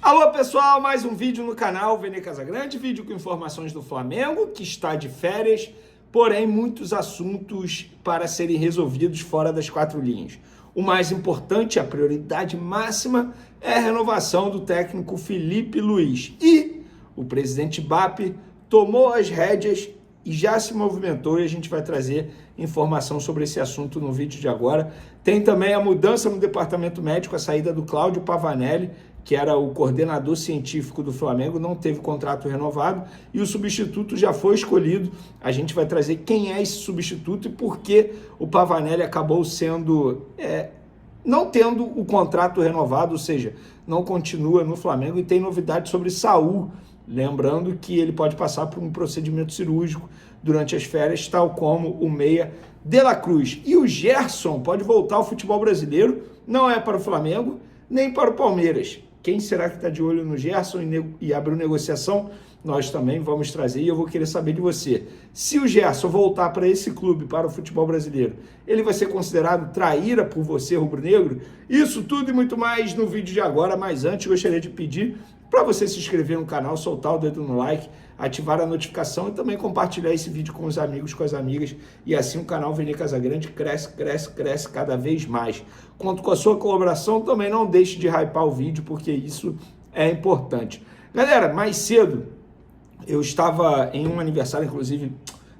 Alô pessoal, mais um vídeo no canal Vene Casagrande, vídeo com informações do Flamengo, que está de férias, porém muitos assuntos para serem resolvidos fora das quatro linhas. O mais importante, a prioridade máxima, é a renovação do técnico Felipe Luiz. E o presidente BAP tomou as rédeas e já se movimentou, e a gente vai trazer informação sobre esse assunto no vídeo de agora. Tem também a mudança no departamento médico, a saída do Cláudio Pavanelli, que era o coordenador científico do Flamengo, não teve contrato renovado, e o substituto já foi escolhido. A gente vai trazer quem é esse substituto e por que o Pavanelli acabou sendo, não tendo o contrato renovado, ou seja, não continua no Flamengo. E tem novidade sobre Saul, lembrando que ele pode passar por um procedimento cirúrgico durante as férias, tal como o meia De La Cruz. E o Gerson pode voltar ao futebol brasileiro, não é para o Flamengo, nem para o Palmeiras. Quem será que está de olho no Gerson e abriu negociação? Nós também vamos trazer, e eu vou querer saber de você. Se o Gerson voltar para esse clube, para o futebol brasileiro, ele vai ser considerado traíra por você, rubro-negro? Isso tudo e muito mais no vídeo de agora, mas antes gostaria de pedir para você se inscrever no canal, soltar o dedo no like, ativar a notificação e também compartilhar esse vídeo com os amigos, com as amigas, e assim o canal Vene Casagrande cresce cada vez mais. Conto com a sua colaboração, também não deixe de hypar o vídeo, porque isso é importante. Galera, mais cedo eu estava em um aniversário, inclusive,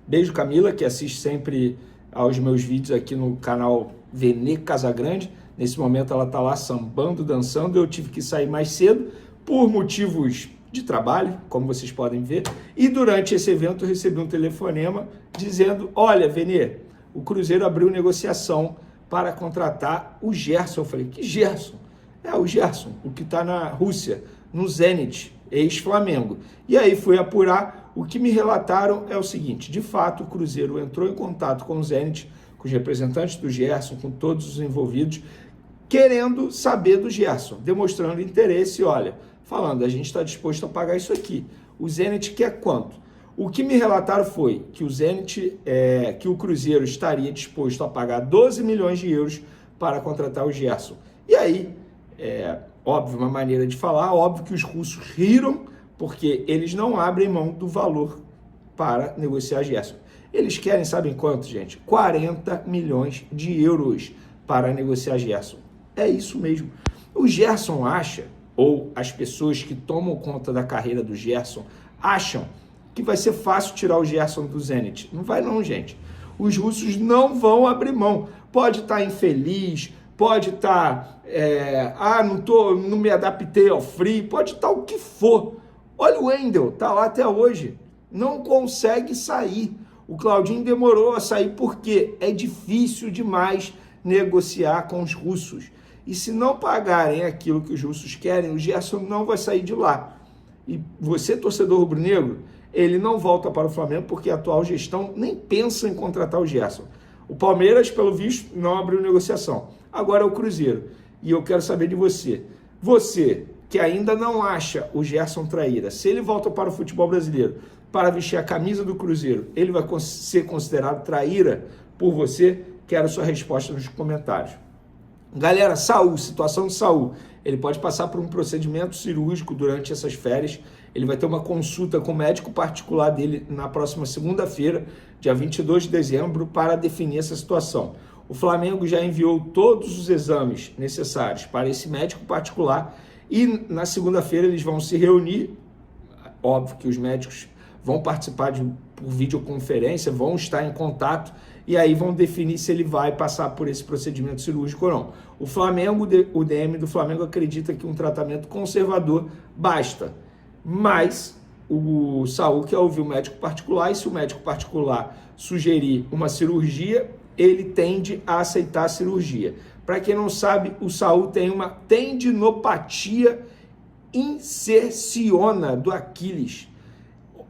beijo Camila, que assiste sempre aos meus vídeos aqui no canal Vene Casagrande. Nesse momento ela está lá sambando, dançando, eu tive que sair mais cedo, por motivos de trabalho, como vocês podem ver, e durante esse evento eu recebi um telefonema dizendo: olha, Vene, o Cruzeiro abriu negociação para contratar o Gerson. Eu falei: que Gerson? É o Gerson, o que está na Rússia, no Zenit, ex-Flamengo. E aí fui apurar, o que me relataram é o seguinte: de fato o Cruzeiro entrou em contato com o Zenit, com os representantes do Gerson, com todos os envolvidos, querendo saber do Gerson, demonstrando interesse, olha, falando, a gente está disposto a pagar isso aqui. O Zenit quer quanto? O que me relataram foi que o Zenit, que o Cruzeiro estaria disposto a pagar 12 milhões de euros para contratar o Gerson. E aí, óbvio, uma maneira de falar, óbvio que os russos riram, porque eles não abrem mão do valor para negociar Gerson. Eles querem, sabem quanto, gente? 40 milhões de euros para negociar Gerson. É isso mesmo. O Gerson acha, ou as pessoas que tomam conta da carreira do Gerson, acham que vai ser fácil tirar o Gerson do Zenit. Não vai não, gente. Os russos não vão abrir mão. Pode estar infeliz, pode estar, não me adaptei ao Free, pode estar o que for. Olha o Wendel, está lá até hoje. Não consegue sair. O Claudinho demorou a sair porque é difícil demais negociar com os russos. E se não pagarem aquilo que os russos querem, o Gerson não vai sair de lá. E você, torcedor rubro-negro, ele não volta para o Flamengo porque a atual gestão nem pensa em contratar o Gerson. O Palmeiras, pelo visto, não abriu negociação. Agora é o Cruzeiro. E eu quero saber de você. Você, que ainda não acha o Gerson traíra, se ele volta para o futebol brasileiro para vestir a camisa do Cruzeiro, ele vai ser considerado traíra por você? Quero sua resposta nos comentários. Galera, Saul, situação de Saul, ele pode passar por um procedimento cirúrgico durante essas férias, ele vai ter uma consulta com o médico particular dele na próxima segunda-feira, dia 22 de dezembro, para definir essa situação. O Flamengo já enviou todos os exames necessários para esse médico particular e na segunda-feira eles vão se reunir, óbvio que os médicos vão participar por videoconferência, vão estar em contato e aí vão definir se ele vai passar por esse procedimento cirúrgico ou não. O Flamengo, o DM do Flamengo acredita que um tratamento conservador basta, mas o Saul quer ouvir o médico particular e se o médico particular sugerir uma cirurgia, ele tende a aceitar a cirurgia. Para quem não sabe, o Saul tem uma tendinopatia inserciona do Aquiles.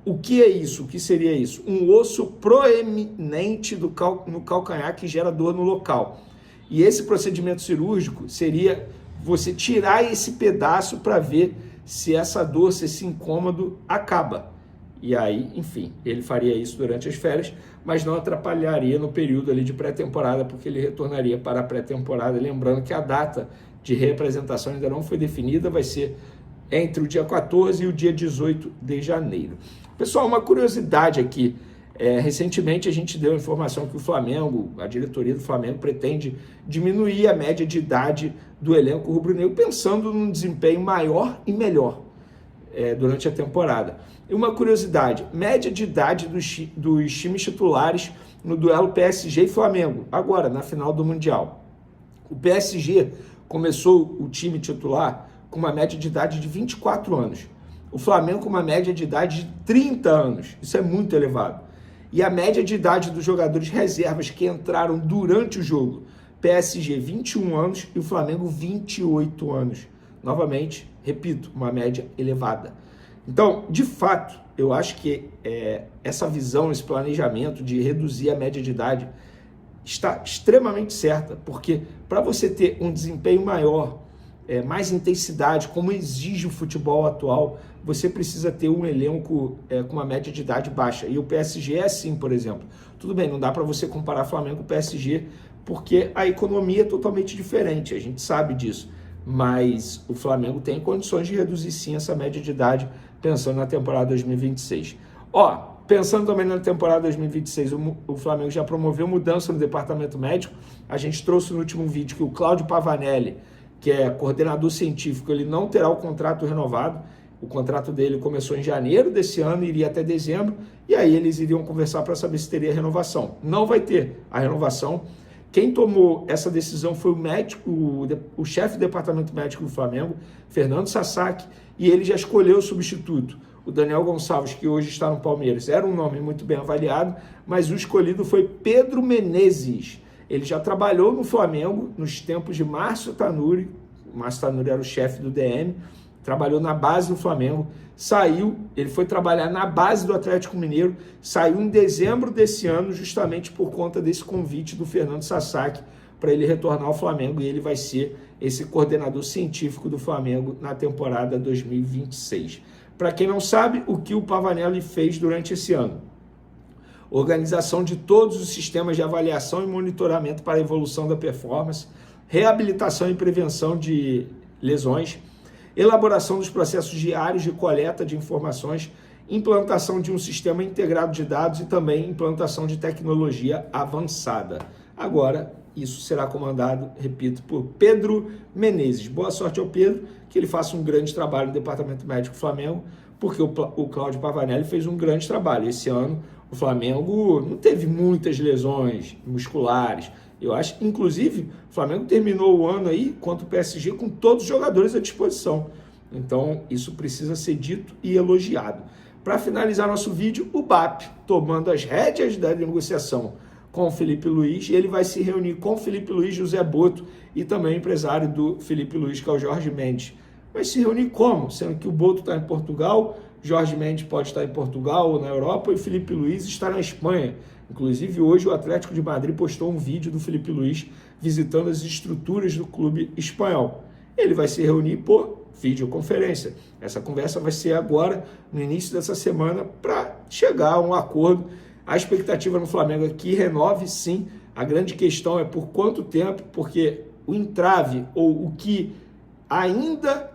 O que é isso? O que seria isso? Um osso proeminente no calcanhar que gera dor no local. E esse procedimento cirúrgico seria você tirar esse pedaço para ver se essa dor, se esse incômodo acaba. E aí, enfim, ele faria isso durante as férias, mas não atrapalharia no período ali de pré-temporada, porque ele retornaria para a pré-temporada. Lembrando que a data de representação ainda não foi definida, vai ser entre o dia 14 e o dia 18 de janeiro. Pessoal, uma curiosidade aqui. Recentemente a gente deu a informação que o Flamengo, a diretoria do Flamengo, pretende diminuir a média de idade do elenco rubro-negro, pensando num desempenho maior e melhor durante a temporada. E uma curiosidade, média de idade dos times titulares no duelo PSG e Flamengo, agora na final do Mundial. O PSG começou o time titular com uma média de idade de 24 anos. O Flamengo com uma média de idade de 30 anos. Isso é muito elevado. E a média de idade dos jogadores reservas que entraram durante o jogo, PSG 21 anos e o Flamengo 28 anos. Novamente, repito, uma média elevada. Então, de fato, eu acho que essa visão, esse planejamento de reduzir a média de idade está extremamente certa, porque para você ter um desempenho maior, mais intensidade, como exige o futebol atual, você precisa ter um elenco com uma média de idade baixa. E o PSG é assim, por exemplo. Tudo bem, não dá para você comparar Flamengo com o PSG, porque a economia é totalmente diferente, a gente sabe disso. Mas o Flamengo tem condições de reduzir sim essa média de idade, pensando na temporada 2026. Pensando também na temporada 2026, o Flamengo já promoveu mudança no departamento médico. A gente trouxe no último vídeo que o Cláudio Pavanelli, que é coordenador científico, ele não terá o contrato renovado. O contrato dele começou em janeiro desse ano, iria até dezembro, e aí eles iriam conversar para saber se teria renovação. Não vai ter a renovação. Quem tomou essa decisão foi o médico, o chefe do departamento médico do Flamengo, Fernando Sasaki, e ele já escolheu o substituto. O Daniel Gonçalves, que hoje está no Palmeiras, era um nome muito bem avaliado, mas o escolhido foi Pedro Menezes. Ele já trabalhou no Flamengo nos tempos de Márcio Tanuri. O Márcio Tanuri era o chefe do DM, trabalhou na base do Flamengo, saiu, ele foi trabalhar na base do Atlético Mineiro, saiu em dezembro desse ano, justamente por conta desse convite do Fernando Sasaki para ele retornar ao Flamengo, e ele vai ser esse coordenador científico do Flamengo na temporada 2026. Para quem não sabe, o que o Pavanelli fez durante esse ano? Organização de todos os sistemas de avaliação e monitoramento para a evolução da performance, reabilitação e prevenção de lesões, elaboração dos processos diários de coleta de informações, implantação de um sistema integrado de dados e também implantação de tecnologia avançada. Agora, isso será comandado, repito, por Pedro Menezes. Boa sorte ao Pedro, que ele faça um grande trabalho no Departamento Médico do Flamengo, porque o Cláudio Pavanelli fez um grande trabalho. Esse ano, o Flamengo não teve muitas lesões musculares. Eu acho, inclusive, o Flamengo terminou o ano aí contra o PSG com todos os jogadores à disposição. Então, isso precisa ser dito e elogiado. Para finalizar nosso vídeo, o BAP tomando as rédeas da negociação com o Felipe Luiz, e ele vai se reunir com o Felipe Luiz, José Boto e também o empresário do Felipe Luiz, que é o Jorge Mendes. Vai se reunir como? Sendo que o Boto está em Portugal, Jorge Mendes pode estar em Portugal ou na Europa e o Felipe Luiz está na Espanha. Inclusive, hoje o Atlético de Madrid postou um vídeo do Felipe Luiz visitando as estruturas do clube espanhol. Ele vai se reunir por videoconferência. Essa conversa vai ser agora, no início dessa semana, para chegar a um acordo. A expectativa no Flamengo é que renove, sim. A grande questão é por quanto tempo, porque o entrave ou o que ainda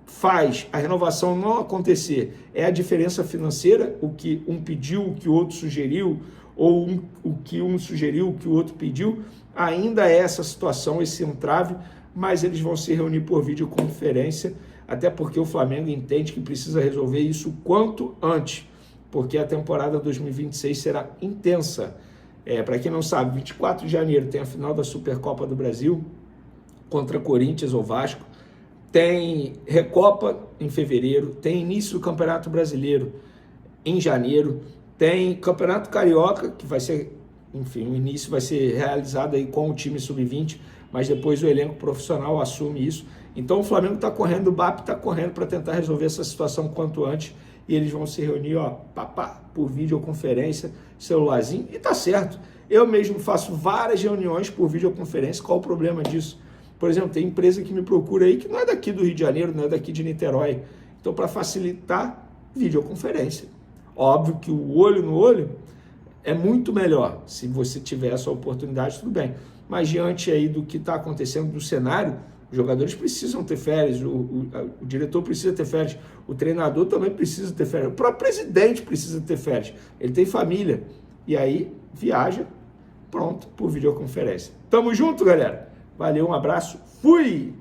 faz a renovação não acontecer é a diferença financeira, o que um pediu, o que o outro sugeriu, ou o que um sugeriu, o que o outro pediu. Ainda é essa situação, esse entrave, mas eles vão se reunir por videoconferência, até porque o Flamengo entende que precisa resolver isso quanto antes, porque a temporada 2026 será intensa. Para quem não sabe, 24 de janeiro tem a final da Supercopa do Brasil contra Corinthians ou Vasco, tem Recopa em fevereiro, tem início do Campeonato Brasileiro em janeiro, tem Campeonato Carioca, que vai ser, enfim, o início vai ser realizado aí com o time sub-20, mas depois o elenco profissional assume isso. Então o Flamengo está correndo, o BAP está correndo para tentar resolver essa situação quanto antes, e eles vão se reunir, por videoconferência, celularzinho, e tá certo. Eu mesmo faço várias reuniões por videoconferência. Qual o problema disso? Por exemplo, tem empresa que me procura aí que não é daqui do Rio de Janeiro, não é daqui de Niterói. Então, para facilitar, videoconferência. Óbvio que o olho no olho é muito melhor. Se você tiver essa oportunidade, tudo bem. Mas diante aí do que está acontecendo, do cenário, Os jogadores precisam ter férias, o diretor precisa ter férias, o treinador também precisa ter férias, o próprio presidente precisa ter férias, ele tem família. E aí, viaja, pronto, por videoconferência. Tamo junto, galera. Valeu, um abraço, fui!